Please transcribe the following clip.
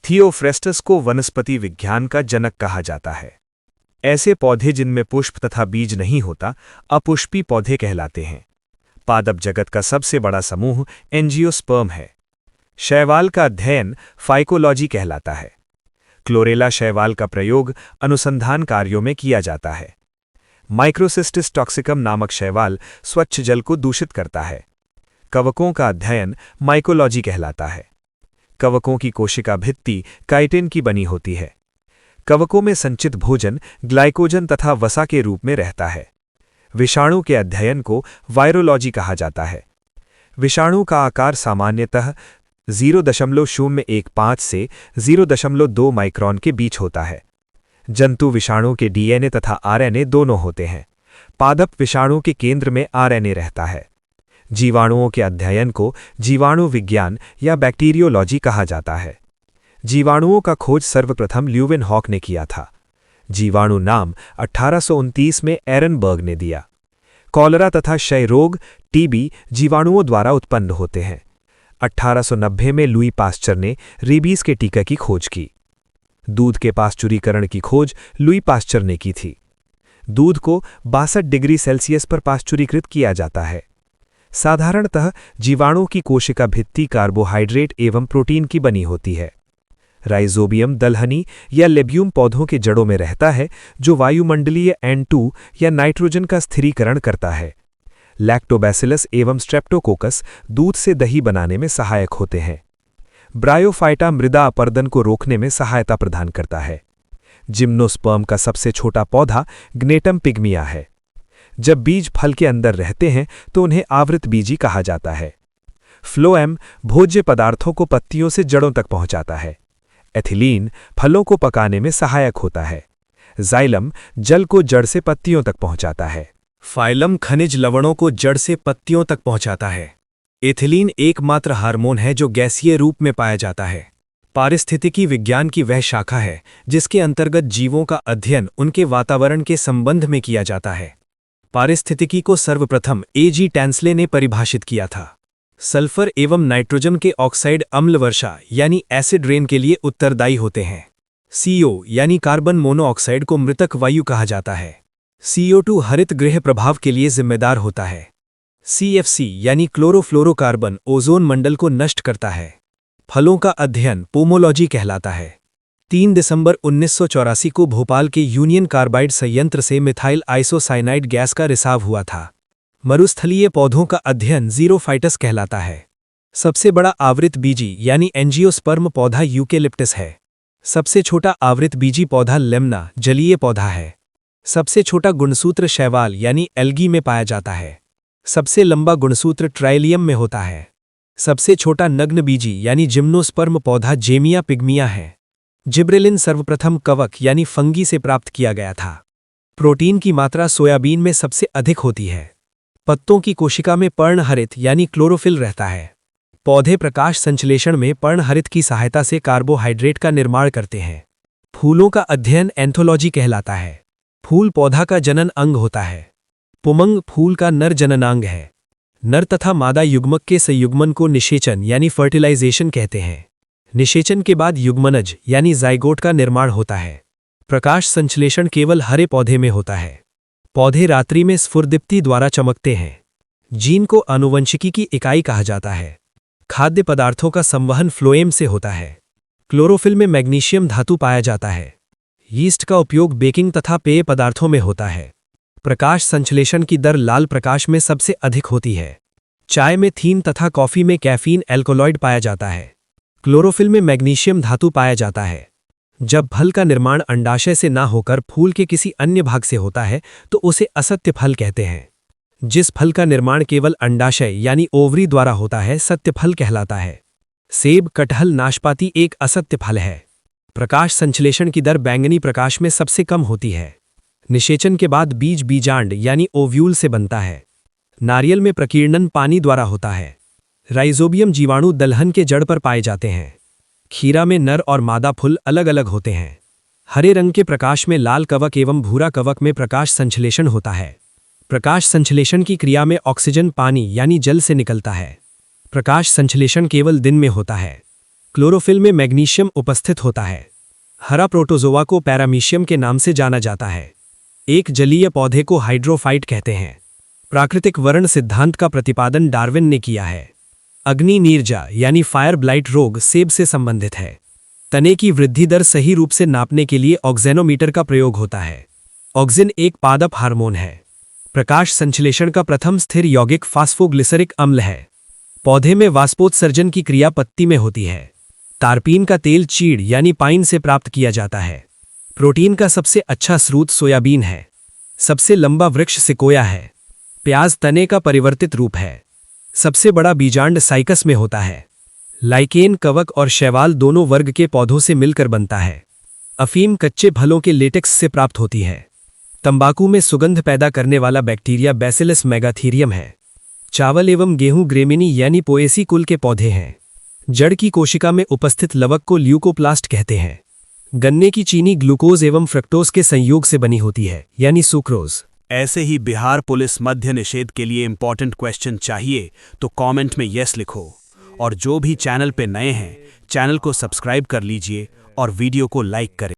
Theophrastus को वनस्पति विज्ञान का जनक कहा जाता है। ऐसे पौधे जिनमें पुष्प तथा बीज नहीं होता अपुष्पी पौधे कहलाते हैं। पादप जगत का सबसे बड़ा समूह एंजियोस्पर्म है। शैवाल का अध्ययन फाइकोलॉजी कहलाता है। क्लोरेला शैवाल का प्रयोग अनुसंधान कार्यों में किया जाता है। माइक्रोसिस्टिस टॉक्सिकम नामक शैवाल स्वच्छ जल को दूषित करता है। कवकों का अध्ययन माइकोलॉजी कहलाता है। कवकों की कोशिका भित्ति काइटिन की बनी होती है। कवकों में संचित भोजन ग्लाइकोजन तथा वसा के रूप में रहता है। विषाणु के अध्ययन को वायरोलॉजी कहा जाता है। विषाणु का आकार सामान्यतः 0.015 से 0.2 माइक्रोन के बीच होता है। जंतु विषाणु के डीएनए तथा आरएनए दोनों होते हैं। पादप विषाणु के केंद्र में आरएनए रहता है। जीवाणुओं के अध्ययन को जीवाणु विज्ञान या बैक्टीरियोलॉजी कहा जाता है। जीवाणुओं का खोज सर्वप्रथम ल्यूवेनहॉक ने किया था। जीवाणु नाम 1829 में एरनबर्ग ने दिया। कॉलरा तथा क्षय रोग टीबी जीवाणुओं द्वारा उत्पन्न होते हैं। 1890 में लुई पास्चर ने रेबीज के टीका की खोज की। दूध के पाश्चुरीकरण की खोज लुई पास्चर ने की थी। दूध को 62 डिग्री सेल्सियस पर पाश्चुरीकृत किया जाता है। साधारणतः जीवाणु की कोशिका भित्ति कार्बोहाइड्रेट एवं प्रोटीन की बनी होती है। राइजोबियम दलहनी या लेब्यूम पौधों के जड़ों में रहता है, जो वायुमंडलीय N2 या नाइट्रोजन का स्थिरीकरण करता है। लैक्टोबैसिलस एवं स्ट्रेप्टोकोकस दूध से दही बनाने में सहायक होते हैं। ब्रायोफाइटा मृदा अपर्दन को रोकने में सहायता प्रदान करता है। जिम्नोस्पर्म का सबसे छोटा पौधा ग्नेटम पिग्मिया है। जब बीज फल के अंदर रहते हैं तो उन्हें आवृत बीजी कहा जाता है। फ्लोएम भोज्य पदार्थों को पत्तियों से जड़ों तक पहुंचाता है। एथिलीन फलों को पकाने में सहायक होता है। जाइलम जल को जड़ से पत्तियों तक पहुंचाता है। फाइलम खनिज लवणों को जड़ से पत्तियों तक पहुंचाता है। एथिलीन एकमात्र हार्मोन है जो गैसीय रूप में पाया जाता है। पारिस्थितिकी विज्ञान की वह शाखा है जिसके अंतर्गत जीवों का अध्ययन उनके वातावरण के संबंध में किया जाता है। पारिस्थितिकी को सर्वप्रथम A.G. टैंसले ने परिभाषित किया था। सल्फर एवं नाइट्रोजन के ऑक्साइड अम्ल वर्षा यानी एसिड रेन के लिए उत्तरदायी होते हैं। CO यानी कार्बन मोनोऑक्साइड को मृतक वायु कहा जाता है। CO2 हरित गृह प्रभाव के लिए जिम्मेदार होता है। CFC यानी क्लोरोफ्लोरोकार्बन ओजोन मंडल को नष्ट करता है। फलों का अध्ययन पोमोलॉजी कहलाता है। 3 दिसंबर 1984 को भोपाल के यूनियन कार्बाइड संयंत्र से मिथाइल आइसोसाइनाइड गैस का रिसाव हुआ था। मरुस्थलीय पौधों का अध्ययन ज़ीरोफाइटस कहलाता है। सबसे बड़ा आवृत बीजी यानी एंजियोस्पर्म पौधा यूकेलिप्टस है। सबसे छोटा आवृत बीजी पौधा लेमना जलीय पौधा है। सबसे छोटा गुणसूत्र शैवाल यानी एल्गी में पाया जाता है। सबसे लंबा गुणसूत्र ट्राइलियम में होता है। सबसे छोटा नग्न बीजी यानी जिम्नोस्पर्म पौधा जेमिया पिग्मिया है। जिब्रेलिन सर्वप्रथम कवक यानी फंगी से प्राप्त किया गया था। प्रोटीन की मात्रा सोयाबीन में सबसे अधिक होती है। पत्तों की कोशिका में पर्णहरित यानी क्लोरोफिल रहता है। पौधे प्रकाश संश्लेषण में पर्णहरित की सहायता से कार्बोहाइड्रेट का निर्माण करते हैं। फूलों का अध्ययन एंथोलॉजी कहलाता है। फूल पौधा का जनन अंग होता है। पुमंग फूल का नर जननांग है। नर तथा मादा युग्मक के संयुग्मन को निषेचन यानी फर्टिलाइजेशन कहते हैं। निषेचन के बाद युग्मनज यानी जाइगोट का निर्माण होता है। प्रकाश संश्लेषण केवल हरे पौधे में होता है। पौधे रात्रि में स्फुरदीप्ति द्वारा चमकते हैं। जीन को आनुवंशिकी की इकाई कहा जाता है। खाद्य पदार्थों का संवहन फ्लोएम से होता है। क्लोरोफिल में मैग्नीशियम धातु पाया जाता है। यीस्ट का उपयोग बेकिंग तथा पेय पदार्थों में होता है। प्रकाश संश्लेषण की दर लाल प्रकाश में सबसे अधिक होती है। चाय में थीन तथा कॉफी में कैफीन एल्कोलॉइड पाया जाता है। क्लोरोफिल में मैग्नीशियम धातु पाया जाता है। जब फल का निर्माण अंडाशय से ना होकर फूल के किसी अन्य भाग से होता है तो उसे असत्य फल कहते हैं। जिस फल का निर्माण केवल अंडाशय यानी ओवरी द्वारा होता है सत्य फल कहलाता है। सेब कटहल नाशपाती एक असत्य फल है। प्रकाश संश्लेषण की दर बैंगनी प्रकाश में सबसे कम होती है। निषेचन के बाद बीज बीजांड यानी ओव्यूल से बनता है। नारियल में प्रकीर्णन पानी द्वारा होता है। राइजोबियम जीवाणु दलहन के जड़ पर पाए जाते हैं। खीरा में नर और मादा फूल अलग अलग होते हैं। हरे रंग के प्रकाश में लाल कवक एवं भूरा कवक में प्रकाश संश्लेषण होता है। प्रकाश संश्लेषण की क्रिया में ऑक्सीजन पानी यानी जल से निकलता है। प्रकाश संश्लेषण केवल दिन में होता है। क्लोरोफिल में मैग्नीशियम उपस्थित होता है। हरा प्रोटोजोआ को पैरामीशियम के नाम से जाना जाता है। एक जलीय पौधे को हाइड्रोफाइट कहते हैं। प्राकृतिक वर्ण सिद्धांत का प्रतिपादन डार्विन ने किया है। अग्नि नीरजा यानी फायर ब्लाइट रोग सेब से संबंधित है। तने की वृद्धि दर सही रूप से नापने के लिए ऑक्जेनोमीटर का प्रयोग होता है। ऑक्सिन एक पादप हार्मोन है। प्रकाश संश्लेषण का प्रथम स्थिर यौगिक फास्फोग्लिसरिक अम्ल है। पौधे में वाष्पोत्सर्जन की क्रिया पत्ती में होती है। तारपीन का तेल चीड़ यानी पाइन से प्राप्त किया जाता है। प्रोटीन का सबसे अच्छा स्रोत सोयाबीन है। सबसे लंबा वृक्ष सिकोया है। प्याज तने का परिवर्तित रूप है। सबसे बड़ा बीजांड साइकस में होता है। लाइकेन कवक और शैवाल दोनों वर्ग के पौधों से मिलकर बनता है। अफीम कच्चे फलों के लेटेक्स से प्राप्त होती है। तंबाकू में सुगंध पैदा करने वाला बैक्टीरिया बैसिलस मेगाथीरियम है। चावल एवं गेहूं ग्रेमिनी यानी पोएसी कुल के पौधे हैं। जड़ की कोशिका में उपस्थित लवक को ल्यूकोप्लास्ट कहते हैं। गन्ने की चीनी ग्लूकोज एवं फ्रक्टोज के संयोग से बनी होती है यानी सुक्रोज। ऐसे ही बिहार पुलिस मद्य निषेध के लिए इंपॉर्टेंट क्वेश्चन चाहिए तो कमेंट में यस लिखो। और जो भी चैनल पे नए हैं चैनल को सब्सक्राइब कर लीजिए और वीडियो को लाइक करें।